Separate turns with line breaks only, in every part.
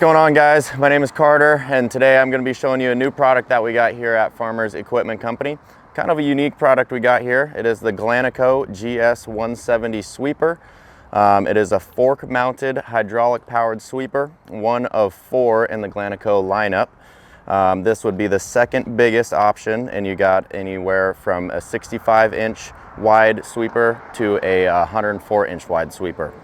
going on, guys? My name is Carter, and today I'm going to be showing you a new product that we got here at Farmers Equipment Company. Kind of a unique product we got here. It is the Glanaco GS170 sweeper. It is a fork-mounted hydraulic-powered sweeper, one of 4 in the Glanaco lineup. This would be the second biggest option, and you got anywhere from a 65-inch wide sweeper to a 104-inch wide sweeper.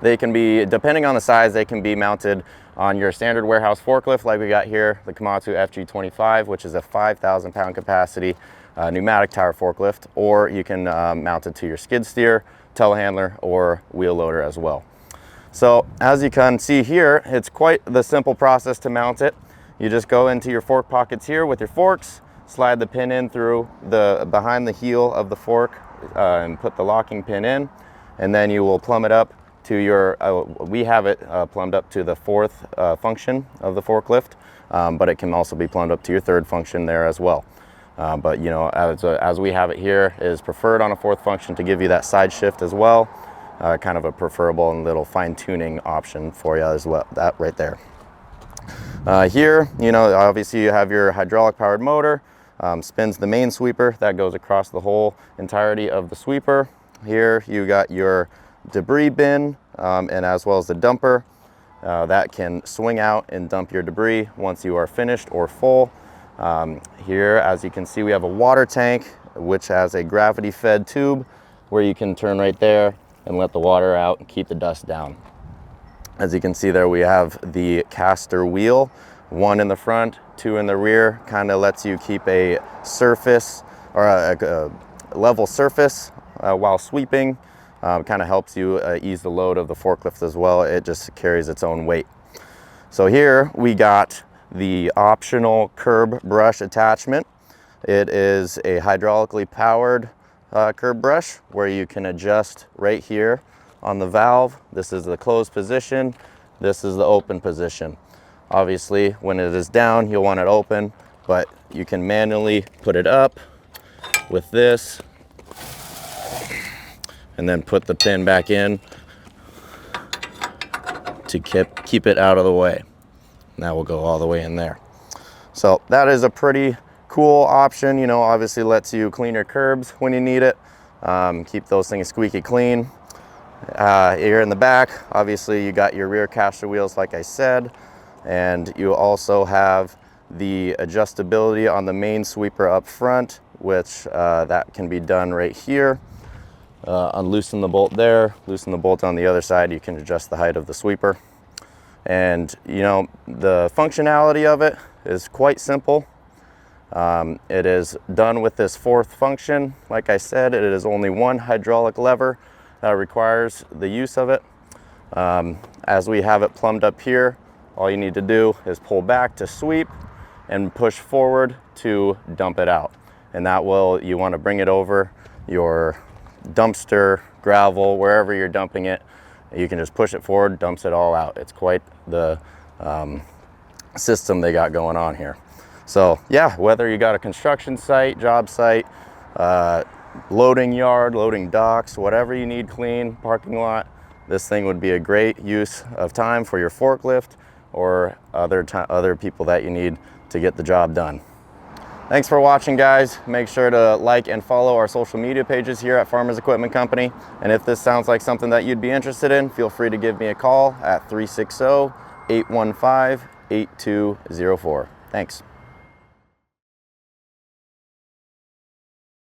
They can be, depending on the size, they can be mounted on your standard warehouse forklift like we got here, the Komatsu FG25, which is a 5,000 pound capacity pneumatic tire forklift, or you can mount it to your skid steer, telehandler, or wheel loader as well. So as you can see here, it's quite the simple process to mount it. You just go into your fork pockets here with your forks, slide the pin in through behind the heel of the fork and put the locking pin in, and then you will plumb it up to your, we have it plumbed up to the 4th function of the forklift, but it can also be plumbed up to your 3rd function there as well. But you know, as we have it here, it is preferred on a 4th function to give you that side shift as well. Kind of a preferable and little fine-tuning option for you as well, that right there. Here, you know, obviously you have your hydraulic powered motor, spins the main sweeper that goes across the whole entirety of the sweeper. Here you got your debris bin and as well as the dumper that can swing out and dump your debris once you are finished or full. Here, as you can see, we have a water tank which has a gravity fed tube where you can turn right there and let the water out and keep the dust down. As you can see there, we have the caster wheel, 1 in the front, 2 in the rear. Kind of lets you keep a surface or a level surface while sweeping. Kind of helps you ease the load of the forklift as well. It just carries its own weight. So here we got the optional curb brush attachment. It is a hydraulically powered curb brush where you can adjust right here on the valve. This is the closed position. This is the open position. Obviously, when it is down, you'll want it open, but you can manually put it up with this and then put the pin back in to keep it out of the way. And that will go all the way in there. So that is a pretty cool option. You know, obviously lets you clean your curbs when you need it. Keep those things squeaky clean. Here in the back, obviously you got your rear caster wheels like I said, and you also have the adjustability on the main sweeper up front, which that can be done right here. Unloosen the bolt there, loosen the bolt on the other side. You can adjust the height of the sweeper. And you know, the functionality of it is quite simple. It is done with this 4th function. Like I said, it is only 1 hydraulic lever that requires the use of it. As we have it plumbed up here, all you need to do is pull back to sweep and push forward to dump it out. And that will, you want to bring it over your dumpster, gravel, wherever you're dumping it. You can just push it forward, dumps it all out. It's quite the system they got going on here. So yeah, whether you got a construction site, job site, loading yard, loading docks, whatever you need clean, parking lot, this thing would be a great use of time for your forklift or other people that you need to get the job done. Thanks for watching, guys. Make sure to like and follow our social media pages here at Farmers Equipment Company. And if this sounds like something that you'd be interested in, feel free to give me a call at 360-815-8204. Thanks.